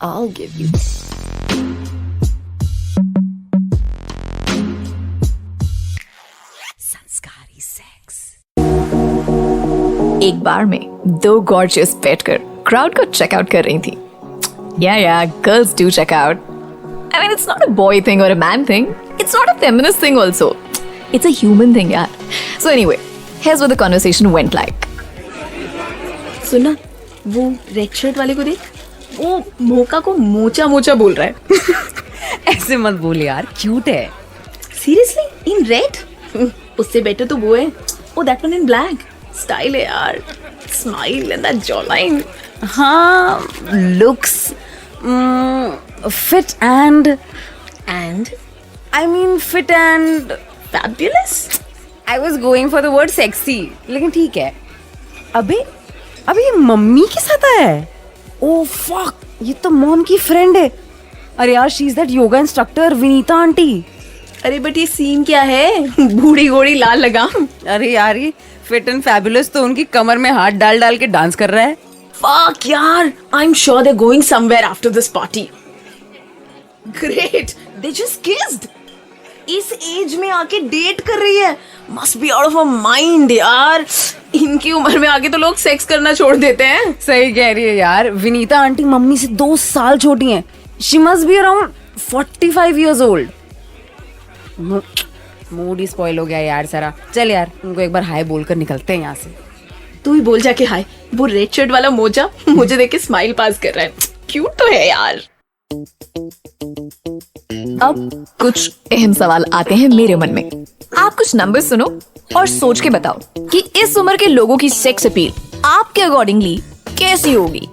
I'll give you. संस्कारी sex. एक बार में दो गॉर्जियस बैठकर क्राउड को चेकआउट कर रही थी। Yeah, girls do check out. I mean, it's not a boy thing or a man thing. It's not a feminist thing also. It's a human thing, yaar. So anyway, here's what the conversation went like. सुना, वो red shirt वाले को देख, वो मोका को mocha mocha बोल रहा है। ऐसे मत बोल यार, क्यूट है। Seriously in red? उससे बेटर तो वो है, oh that one in black. Style है यार, smile and that jaw line. हाँ, looks, fit and I mean fit and fabulous. I was going for the word sexy, लेकिन ठीक है। अबे ये मम्मी के साथ आया है। ओह फक, ये तो मॉम की फ्रेंड है। अरे यार, she is that yoga instructor Vinita aunty. अरे बट ये सीन क्या है? बूढ़ी घोड़ी लाल लगाम। अरे यार, ये फिट एंड फैबुलस तो उनकी कमर में हाथ डाल डाल के डांस कर रहा है। Fuck यार, I'm sure they're going somewhere after this party. Great, they just kissed. इस एज में आके डेट कर रही है, must be out of her mind यार। इनकी उम्र में आके तो लोग सेक्स करना छोड़ देते हैं। सही कह रही है यार, विनीता आंटी मम्मी से 2 साल छोटी हैं। She must be around 45 years old. Mood he spoil हो गया यार सारा। चल यार, उनको एक बार हाय बोलकर निकलते हैं यहाँ से। तू ही बोल जाके हाय। वो रेड शर्ट वाला मोजा मुझे देख के स्माइल पास कर रहा है। क्यूट तो है यार। अब कुछ अहम सवाल आते हैं मेरे मन में। आप कुछ नंबर सुनो और सोच के बताओ कि इस उम्र के लोगों की सेक्स अपील आपके अकॉर्डिंगली कैसी होगी।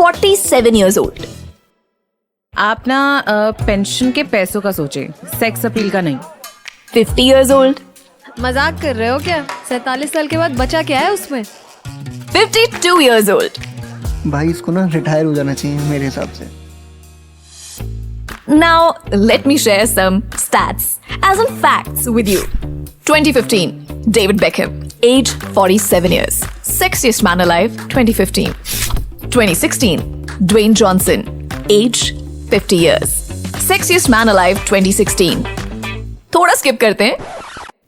47 years old। आप ना पेंशन के पैसों का सोचे, सेक्स अपील का नहीं। 50 years old। मजाक कर रहे हो क्या? 47 साल के बाद बचा क्या है उसमें? 52 years old। भाई इसको ना रिटायर हो जाना चाहिए मेरे हिसाब से। Now let me share some stats as in facts with you. 2015, David Beckham, age 47 years, sexiest man alive. 2015. 2016, Dwayne Johnson, age 50 years, sexiest man alive. 2016. थोड़ा skip करते हैं।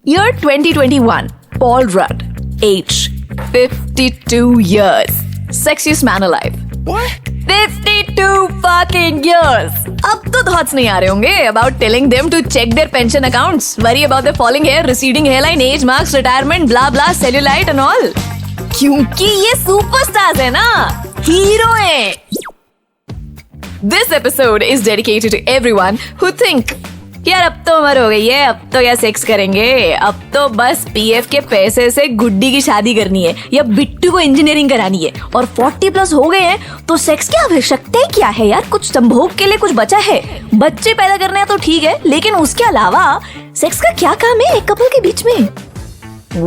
Year 2021, Paul Rudd, age 52 years, sexiest man alive. What? 52 fucking years. अब तो thoughts नहीं आ रहे होंगे about telling them to check their pension accounts, worry about their falling hair, receding hairline, age marks, retirement, blah blah, cellulite and all. क्योंकि ये superstars है ना, hero हैं। This episode is dedicated to everyone who think यार अब तो उम्र हो गई है, अब तो क्या सेक्स करेंगे, अब तो बस पीएफ के पैसे से गुड्डी की शादी करनी है या बिट्टू को इंजीनियरिंग करानी है और 40+ हो गए हैं तो सेक्स की आवश्यकता क्या है यार? कुछ संभोग के लिए कुछ बचा है, बच्चे पैदा करने हैं तो ठीक है, लेकिन उसके अलावा सेक्स का क्या काम है एक कपल के बीच में?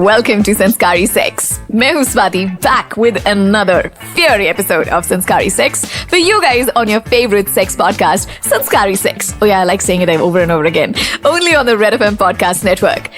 Welcome to Sanskari Sex. मैं हूँ Swati, back with another fiery episode of Sanskari Sex for you guys on your favorite sex podcast, Sanskari Sex. Oh yeah, I like saying it over and over again. Only on the Red FM Podcast Network.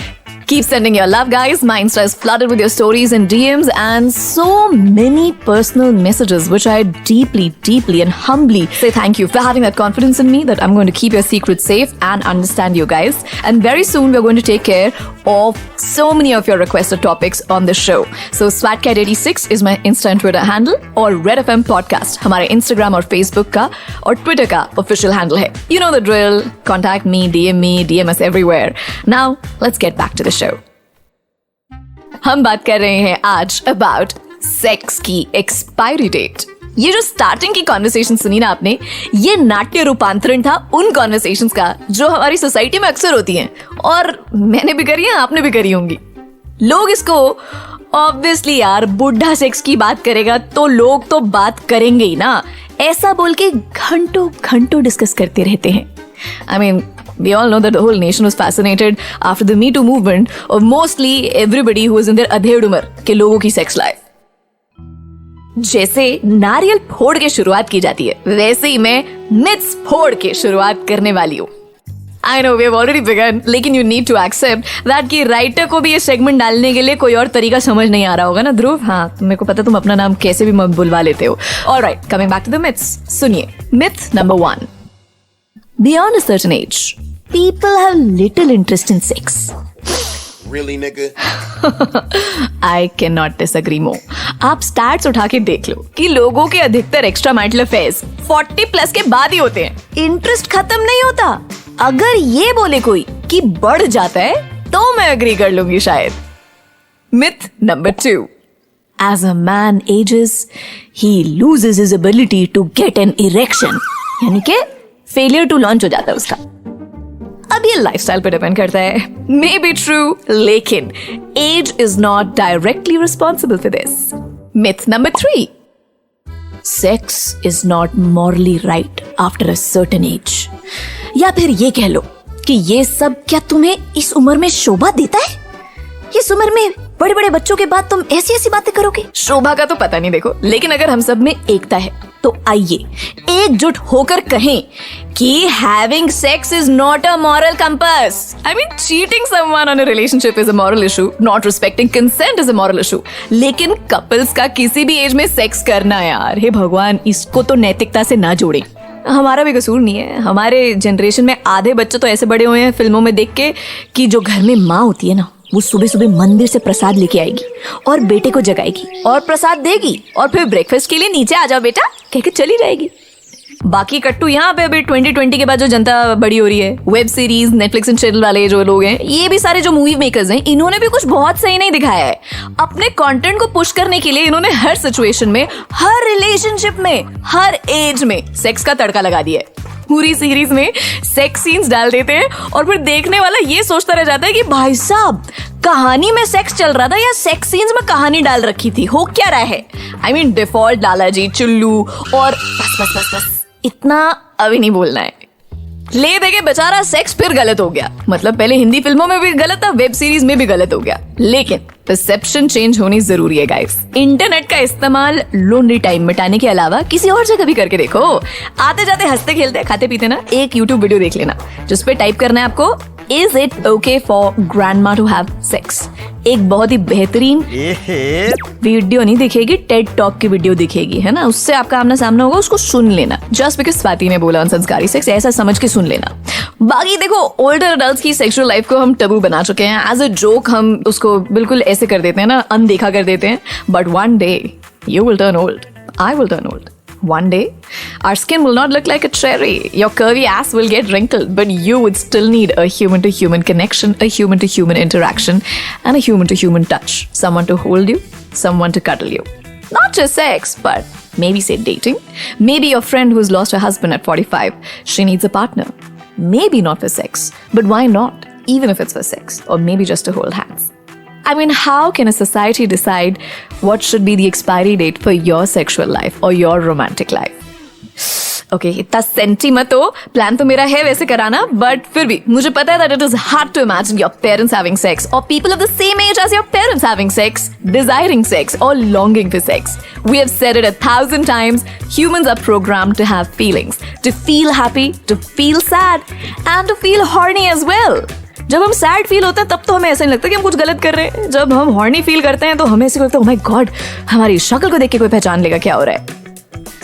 Keep sending your love, guys. My Insta is flooded with your stories and DMs and so many personal messages, which I deeply and humbly say thank you for having that confidence in me that I'm going to keep your secrets safe and understand you guys. And very soon we're going to take care of so many of your requested topics on the show. So SwatCat86 is my Insta and Twitter handle और Red FM Podcast हमारे Instagram और Facebook का और Twitter का official handle है. You know the drill. Contact me, DM us everywhere. Now let's get back to the show. हम बात कर रहे हैं आज about sex की expiry date. ये जो स्टार्टिंग की कॉन्वर्सेशन सुनी ना आपने, ये नाट्य रूपांतरण था उन कॉन्वर्सेशंस का जो हमारी सोसाइटी में अक्सर होती हैं और मैंने भी करी है, आपने भी करी होंगी। लोग इसको ऑब्वियसली यार बुढ़ा सेक्स की बात करेगा तो लोग तो बात करेंगे ही ना, ऐसा बोल के घंटों डिस्कस करते रहते हैं। I mean, we all know that the whole nation was fascinated after the Me Too movement of mostly everybody who was in their अधेड़ उम्र के लोगों की सेक्स लाइफ। जैसे नारियल फोड़ के शुरुआत की जाती है, वैसे ही मैं मिथ्स फोड़ के शुरुआत करने वाली हूँ। I know we have already begun, लेकिन you need to accept that कि राइटर को भी ये सेगमेंट डालने के लिए कोई और तरीका समझ नहीं आ रहा होगा ना ध्रुव. हाँ, मेरे को पता तुम अपना नाम कैसे भी बुलवा लेते हो. Alright, coming back to the myths. सुनिए, myth number 1. Beyond a certain age, people have little interest in sex. Really, nigga? I cannot disagree more. आप स्टैट्स उठा के देख लो कि लोगों के अधिकतर एक्स्ट्रा मैरिटल अफेयर्स 40 प्लस के बाद ही होते हैं. इंटरेस्ट खत्म नहीं होता. अगर ये बोले कोई कि बढ़ जाता है तो मैं अग्री कर लूंगी शायद. Myth number 2. As a man ages, he loses his ability to get an erection. यानी कि फेलियर टू लॉन्च हो जाता है उसका. अब ये लाइफस्टाइल पे डिपेंड करता है. मे बी ट्रू, लेकिन age is not directly responsible for this. Myth number 3. Sex is not morally right after a certain age. या फिर ये कह लो कि ये सब क्या तुम्हें इस उम्र में शोभा देता है? इस उम्र में बड़े बड़े बच्चों के बाद तुम ऐसी ऐसी बातें करोगे? शोभा का तो पता नहीं देखो, लेकिन अगर हम सब में एकता है तो आइए एकजुट होकर कहें कि having sex is not a moral compass. I mean cheating someone on a relationship is a moral issue, not respecting consent is a moral issue. लेकिन कपल्स का किसी भी एज में सेक्स करना, यार हे भगवान, इसको तो नैतिकता से ना जोड़े. हमारा भी कसूर नहीं है. हमारे जनरेशन में आधे बच्चे तो ऐसे बड़े हुए हैं फिल्मों में देख के कि जो घर में माँ होती है ना, वो सुबह सुबह मंदिर से प्रसाद लेके आएगी और बेटे को जगाएगी और प्रसाद देगी और फिर ब्रेकफास्ट के लिए नीचे आ जाओ बेटा कह के चली जाएगी. बाकी कट्टू यहाँ पे अभी 2020 के बाद जो जनता बड़ी हो रही है, web series, Netflix and chill वाले जो लोग हैं, ये भी सारे जो मूवी मेकर्स हैं, इन्होंने भी कुछ बहुत सही नहीं दिखाया है. अपने कंटेंट को पुश करने के लिए इन्होंने हर सिचुएशन में, हर रिलेशनशिप में, हर एज में सेक्स का तड़का लगा दिया है. पूरी सीरीज में सेक्स सीन्स डाल देते हैं और फिर देखने वाला ये सोचता रह जाता है कि भाई साहब कहानी में सेक्स चल रहा था या सेक्स सीन्स में कहानी डाल रखी थी, हो क्या रहा है? आई मीन डिफॉल्ट डाला जी, चुल्लू और बस बस बस बस इतना अभी नहीं बोलना है. ले देके बेचारा सेक्स फिर गलत हो गया. मतलब पहले हिंदी फिल्मों में भी गलत था, वेब सीरीज में भी गलत हो गया. लेकिन परसेप्शन चेंज होनी जरूरी है गाइस. इंटरनेट का इस्तेमाल लोनली टाइम मिटाने के अलावा किसी और जगह भी करके देखो. आते जाते हंसते खेलते खाते पीते ना एक यूट्यूब वीडियो देख लेना जिस पे टाइप करना है आपको, is it okay for grandma to have sex. एक बहुत ही बेहतरीन वीडियो नहीं दिखेगी, टेड टॉक की वीडियो दिखेगी, है ना. उससे आपका आमना सामना होगा, उसको सुन लेना. जस्ट बिकॉज स्वाति ने बोला संस्कारी सेक्स, ऐसा समझ के सुन लेना. बाकी देखो, ओल्डर अडल्ट्स की सेक्सुअल लाइफ को हम टबू बना चुके हैं. एज अ जोक हम उसको बिल्कुल ऐसे कर देते हैं ना, अनदेखा कर देते हैं. But one day you will turn old, I will turn old. One day, our skin will not look like a cherry. Your curvy ass will get wrinkled, but you would still need a human-to-human connection, a human-to-human interaction, and a human-to-human touch. Someone to hold you, someone to cuddle you. Not just sex, but maybe say dating. Maybe your friend who's lost her husband at 45, she needs a partner. Maybe not for sex, but why not? Even if it's for sex, or maybe just to hold hands. I mean, how can a society decide what should be the expiry date for your sexual life or your romantic life? Okay, इतना senti मत हो. Plan तो मेरा है वैसे कराना, but फिर भी मुझे पता है that it is hard to imagine your parents having sex or people of the same age as your parents having sex, desiring sex or longing for sex. We have said it 1,000 times. Humans are programmed to have feelings, to feel happy, to feel sad, and to feel horny as well. जब हम sad feel होते हैं तब तो हमें ऐसा नहीं लगता कि हम कुछ गलत कर रहे हैं. जब हम हॉर्नी फील करते हैं तो हमें ऐसे लगता है, ओह माय गॉड, हमारी शक्ल को देख के कोई पहचान लेगा क्या हो रहा है.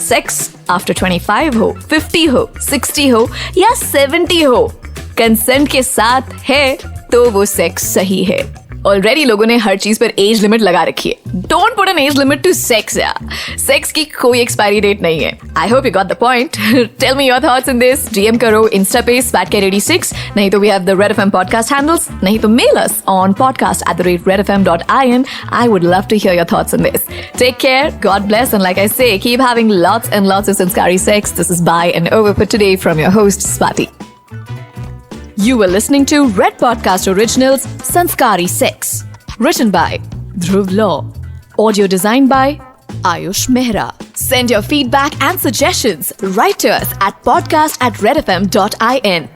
सेक्स आफ्टर 25 हो, 50 हो, 60 हो या 70 हो, कंसेंट के साथ है तो वो सेक्स सही है. ऑलरेडी लोगों ने हर चीज पर एज लिमिट लगा रखी है. Don't put an age limit to sex यार. सेक्स की कोई एक्सपायरी डेट नहीं है. I hope you got the point. Tell me your thoughts in this. DM करो इंस्टा पे SWATCAT86. नहीं तो we have the Red FM podcast handles. नहीं तो mail us on podcast@redfm.in. I would love to hear your thoughts on this. Take care, God bless, and like I say, keep having lots and lots of sanskari sex. This is bye and over for today from your host Swati. You were listening to Red Podcast Originals Sanskari Sex. Written by Dhruv Law. Audio designed by Ayush Mehra. Send your feedback and suggestions right to us at podcast@redfm.in.